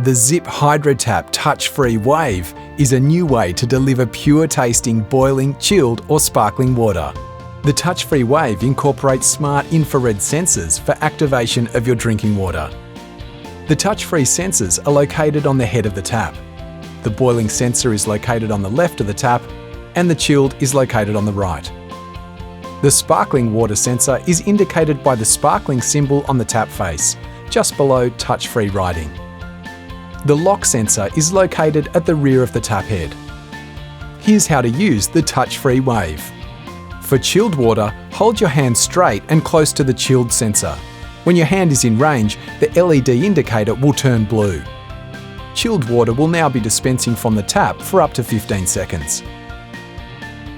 The Zip HydroTap Touch-Free Wave is a new way to deliver pure-tasting boiling, chilled or sparkling water. The touch-free wave incorporates smart infrared sensors for activation of your drinking water. The touch-free sensors are located on the head of the tap. The boiling sensor is located on the left of the tap, and the chilled is located on the right. The sparkling water sensor is indicated by the sparkling symbol on the tap face, just below touch-free writing. The lock sensor is located at the rear of the tap head. Here's how to use the touch-free wave. For chilled water, hold your hand straight and close to the chilled sensor. When your hand is in range, the LED indicator will turn blue. Chilled water will now be dispensing from the tap for up to 15 seconds.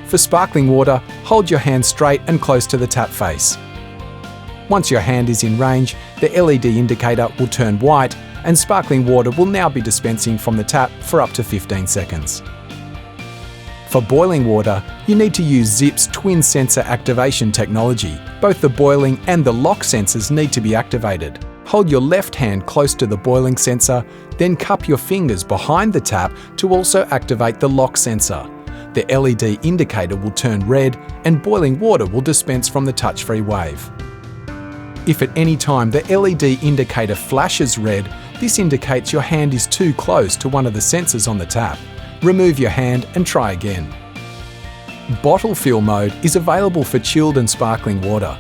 For sparkling water, hold your hand straight and close to the tap face. Once your hand is in range, the LED indicator will turn white and sparkling water will now be dispensing from the tap for up to 15 seconds. For boiling water, you need to use Zip's twin sensor activation technology. Both the boiling and the lock sensors need to be activated. Hold your left hand close to the boiling sensor, then cup your fingers behind the tap to also activate the lock sensor. The LED indicator will turn red and boiling water will dispense from the touch-free wave. If at any time the LED indicator flashes red, this indicates your hand is too close to one of the sensors on the tap. Remove your hand and try again. Bottle fill mode is available for chilled and sparkling water.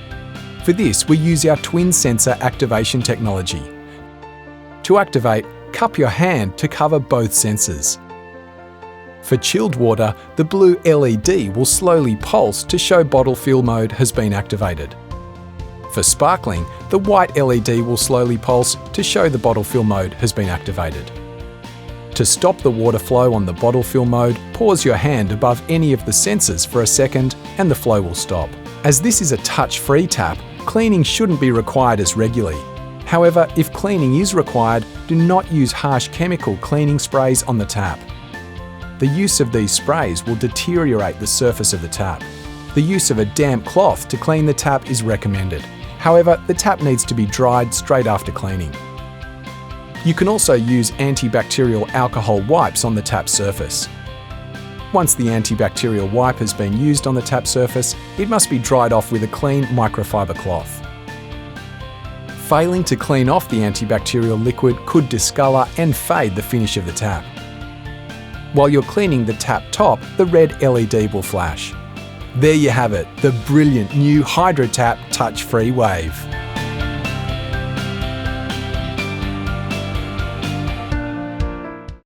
For this, we use our twin sensor activation technology. To activate, cup your hand to cover both sensors. For chilled water, the blue LED will slowly pulse to show bottle fill mode has been activated. For sparkling, the white LED will slowly pulse to show the bottle fill mode has been activated. To stop the water flow on the bottle fill mode, pause your hand above any of the sensors for a second and the flow will stop. As this is a touch-free tap, cleaning shouldn't be required as regularly. However, if cleaning is required, do not use harsh chemical cleaning sprays on the tap. The use of these sprays will deteriorate the surface of the tap. The use of a damp cloth to clean the tap is recommended. However, the tap needs to be dried straight after cleaning. You can also use antibacterial alcohol wipes on the tap surface. Once the antibacterial wipe has been used on the tap surface, it must be dried off with a clean microfiber cloth. Failing to clean off the antibacterial liquid could discolour and fade the finish of the tap. While you're cleaning the tap top, the red LED will flash. There you have it, the brilliant new HydroTap Touch-Free Wave.